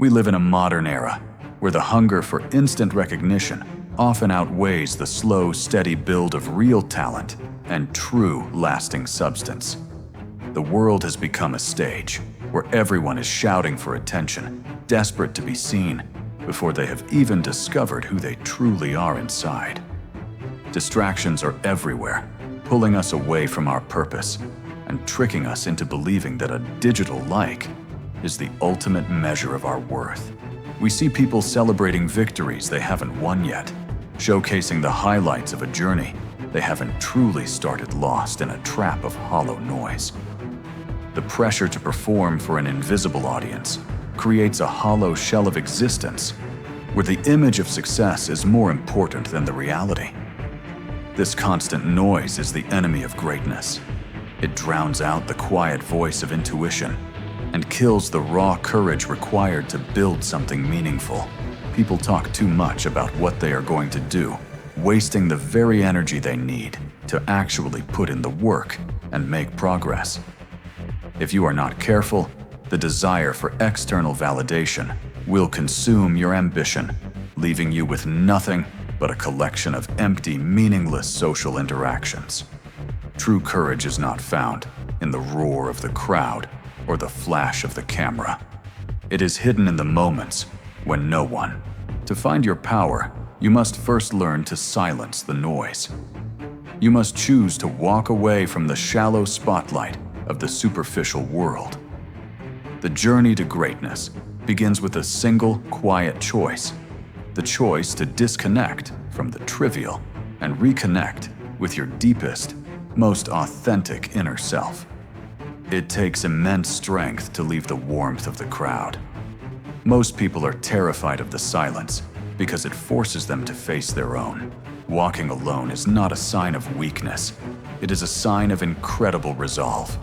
We live in a modern era where the hunger for instant recognition often outweighs the slow, steady build of real talent and true, lasting substance. The world has become a stage where everyone is shouting for attention, desperate to be seen, before they have even discovered who they truly are inside. Distractions are everywhere, pulling us away from our purpose and tricking us into believing that a digital like is the ultimate measure of our worth. We see people celebrating victories they haven't won yet, showcasing the highlights of a journey they haven't truly started, lost in a trap of hollow noise. The pressure to perform for an invisible audience creates a hollow shell of existence where the image of success is more important than the reality. This constant noise is the enemy of greatness. It drowns out the quiet voice of intuition and kills the raw courage required to build something meaningful. People talk too much about what they are going to do, wasting the very energy they need to actually put in the work and make progress. If you are not careful, the desire for external validation will consume your ambition, leaving you with nothing but a collection of empty, meaningless social interactions. True courage is not found in the roar of the crowd or the flash of the camera. It is hidden in the moments when no one. To find your power, you must first learn to silence the noise. You must choose to walk away from the shallow spotlight of the superficial world. The journey to greatness begins with a single, quiet choice. The choice to disconnect from the trivial and reconnect with your deepest, most authentic inner self. It takes immense strength to leave the warmth of the crowd. Most people are terrified of the silence because it forces them to face their own. Walking alone is not a sign of weakness. It is a sign of incredible resolve.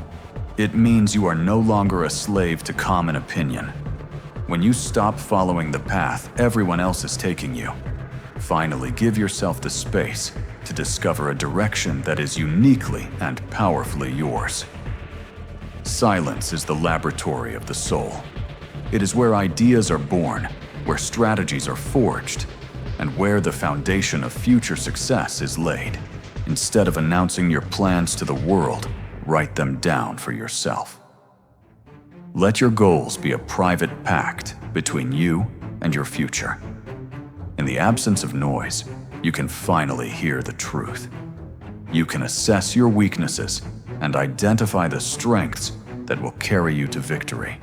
It means you are no longer a slave to common opinion. When you stop following the path everyone else is taking you, finally give yourself the space to discover a direction that is uniquely and powerfully yours. Silence is the laboratory of the soul. It is where ideas are born, where strategies are forged, and where the foundation of future success is laid. Instead of announcing your plans to the world, write them down for yourself. Let your goals be a private pact between you and your future. In the absence of noise, you can finally hear the truth. You can assess your weaknesses and identify the strengths that will carry you to victory.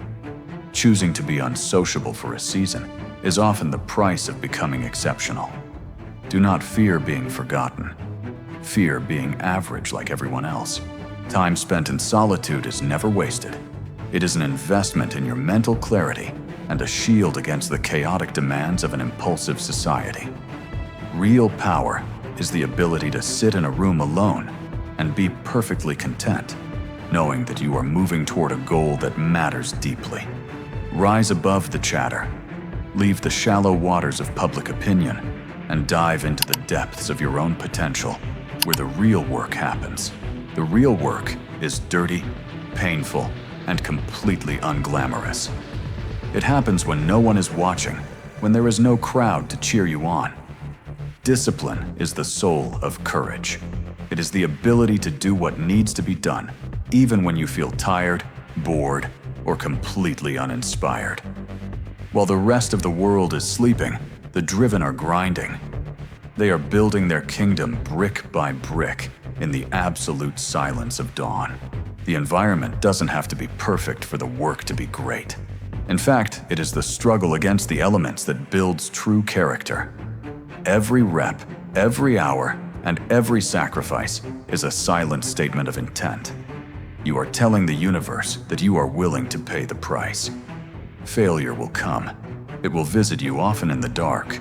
Choosing to be unsociable for a season is often the price of becoming exceptional. Do not fear being forgotten. Fear being average like everyone else. Time spent in solitude is never wasted. It is an investment in your mental clarity and a shield against the chaotic demands of an impulsive society. Real power is the ability to sit in a room alone and be perfectly content, knowing that you are moving toward a goal that matters deeply. Rise above the chatter, leave the shallow waters of public opinion, and dive into the depths of your own potential, where the real work happens. The real work is dirty, painful, and completely unglamorous. It happens when no one is watching, when there is no crowd to cheer you on. Discipline is the soul of courage. It is the ability to do what needs to be done, even when you feel tired, bored, or completely uninspired. While the rest of the world is sleeping, the driven are grinding. They are building their kingdom brick by brick in the absolute silence of dawn. The environment doesn't have to be perfect for the work to be great. In fact, it is the struggle against the elements that builds true character. Every rep, every hour, and every sacrifice is a silent statement of intent. You are telling the universe that you are willing to pay the price. Failure will come. It will visit you often in the dark.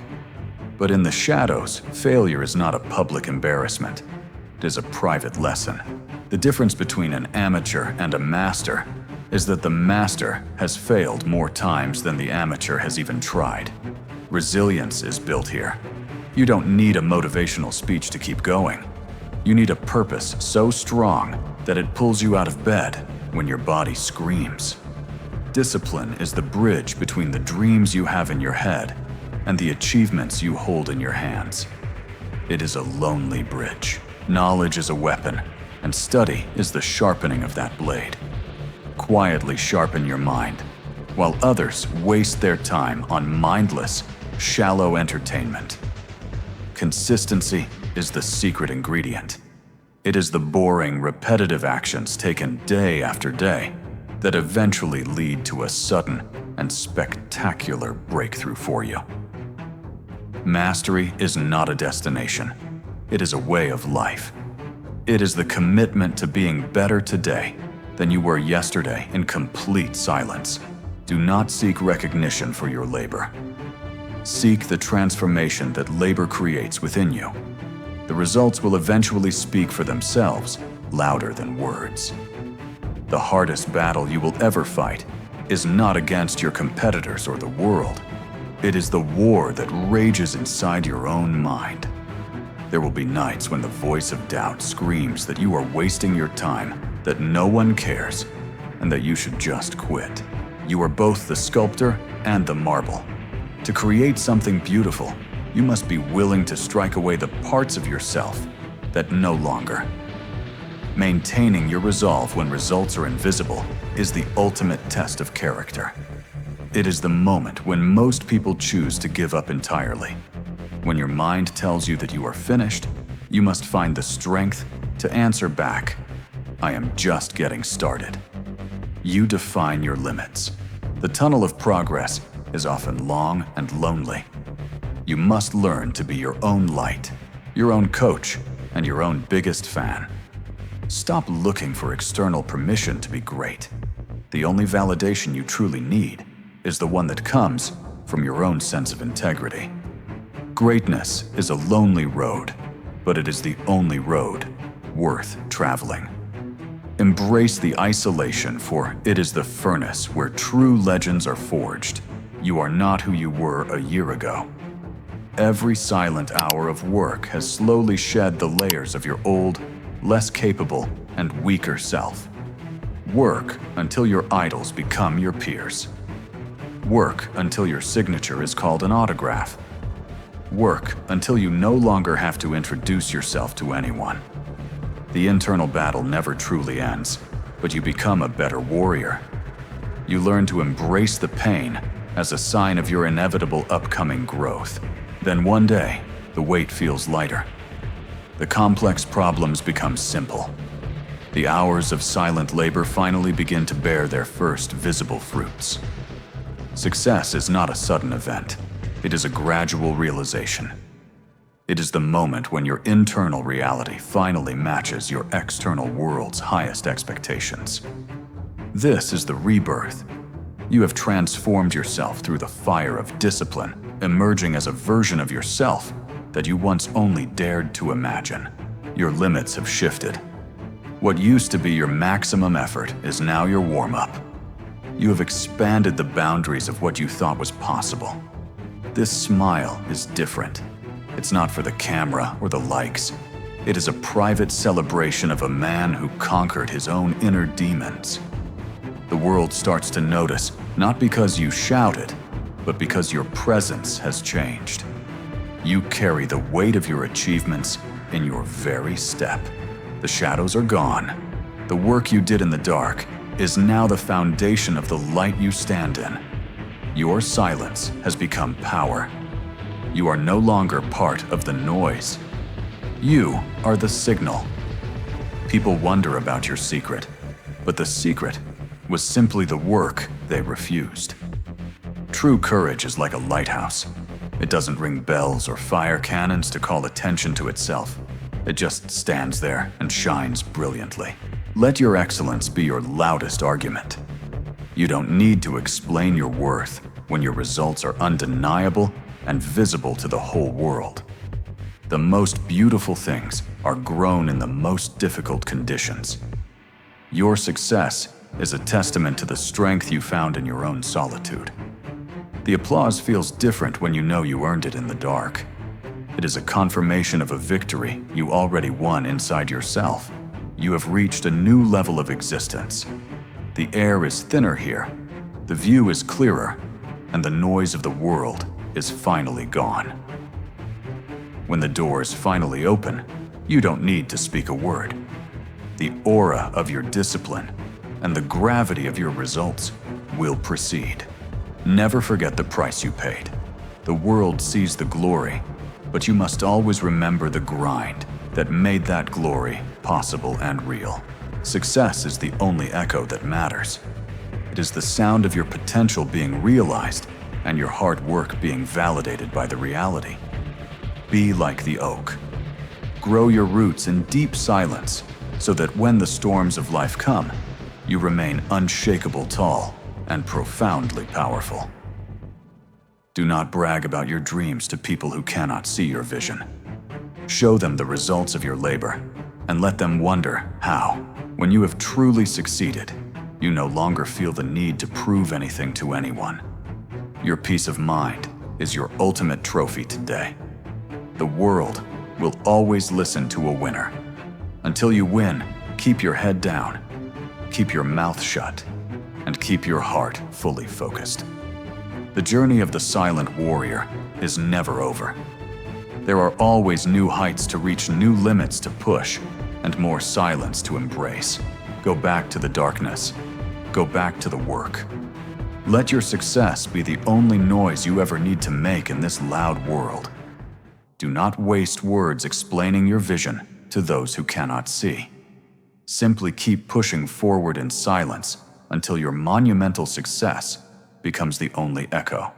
But in the shadows, failure is not a public embarrassment. It is a private lesson. The difference between an amateur and a master is that the master has failed more times than the amateur has even tried. Resilience is built here. You don't need a motivational speech to keep going. You need a purpose so strong that it pulls you out of bed when your body screams. Discipline is the bridge between the dreams you have in your head and the achievements you hold in your hands. It is a lonely bridge. Knowledge is a weapon, and study is the sharpening of that blade. Quietly sharpen your mind, while others waste their time on mindless, shallow entertainment. Consistency is the secret ingredient. It is the boring, repetitive actions taken day after day that eventually lead to a sudden and spectacular breakthrough for you. Mastery is not a destination. It is a way of life. It is the commitment to being better today than you were yesterday in complete silence. Do not seek recognition for your labor. Seek the transformation that labor creates within you. The results will eventually speak for themselves, louder than words. The hardest battle you will ever fight is not against your competitors or the world. It is the war that rages inside your own mind. There will be nights when the voice of doubt screams that you are wasting your time, that no one cares, and that you should just quit. You are both the sculptor and the marble. To create something beautiful, you must be willing to strike away the parts of yourself that no longer. Maintaining your resolve when results are invisible is the ultimate test of character. It is the moment when most people choose to give up entirely. When your mind tells you that you are finished, you must find the strength to answer back, "I am just getting started." You define your limits. The tunnel of progress is often long and lonely. You must learn to be your own light, your own coach, and your own biggest fan. Stop looking for external permission to be great. The only validation you truly need is the one that comes from your own sense of integrity. Greatness is a lonely road, but it is the only road worth traveling. Embrace the isolation, for it is the furnace where true legends are forged. You are not who you were a year ago. Every silent hour of work has slowly shed the layers of your old, less capable, and weaker self. Work until your idols become your peers. Work until your signature is called an autograph. Work until you no longer have to introduce yourself to anyone. The internal battle never truly ends, but you become a better warrior. You learn to embrace the pain as a sign of your inevitable upcoming growth. Then one day, the weight feels lighter. The complex problems become simple. The hours of silent labor finally begin to bear their first visible fruits. Success is not a sudden event. It is a gradual realization. It is the moment when your internal reality finally matches your external world's highest expectations. This is the rebirth. You have transformed yourself through the fire of discipline, emerging as a version of yourself that you once only dared to imagine. Your limits have shifted. What used to be your maximum effort is now your warm-up. You have expanded the boundaries of what you thought was possible. This smile is different. It's not for the camera or the likes. It is a private celebration of a man who conquered his own inner demons. The world starts to notice, not because you shouted, but because your presence has changed. You carry the weight of your achievements in your very step. The shadows are gone. The work you did in the dark is now the foundation of the light you stand in. Your silence has become power. You are no longer part of the noise. You are the signal. People wonder about your secret, but the secret was simply the work they refused. True courage is like a lighthouse. It doesn't ring bells or fire cannons to call attention to itself. It just stands there and shines brilliantly. Let your excellence be your loudest argument. You don't need to explain your worth when your results are undeniable and visible to the whole world. The most beautiful things are grown in the most difficult conditions. Your success is a testament to the strength you found in your own solitude. The applause feels different when you know you earned it in the dark. It is a confirmation of a victory you already won inside yourself. You have reached a new level of existence. The air is thinner here, The view is clearer, and the noise of the world is finally gone. When the doors finally open, you don't need to speak a word. The aura of your discipline and the gravity of your results will precede. Never forget the price you paid. The world sees the glory, but you must always remember the grind that made that glory possible and real. Success is the only echo that matters. It is the sound of your potential being realized and your hard work being validated by the reality. Be like the oak. Grow your roots in deep silence so that when the storms of life come, you remain unshakable tall and profoundly powerful. Do not brag about your dreams to people who cannot see your vision. Show them the results of your labor and let them wonder how, when you have truly succeeded, you no longer feel the need to prove anything to anyone. Your peace of mind is your ultimate trophy today. The world will always listen to a winner. Until you win, keep your head down, keep your mouth shut, and keep your heart fully focused. The journey of the silent warrior is never over. There are always new heights to reach, new limits to push, and more silence to embrace. Go back to the darkness. Go back to the work. Let your success be the only noise you ever need to make in this loud world. Do not waste words explaining your vision to those who cannot see. Simply keep pushing forward in silence until your monumental success becomes the only echo.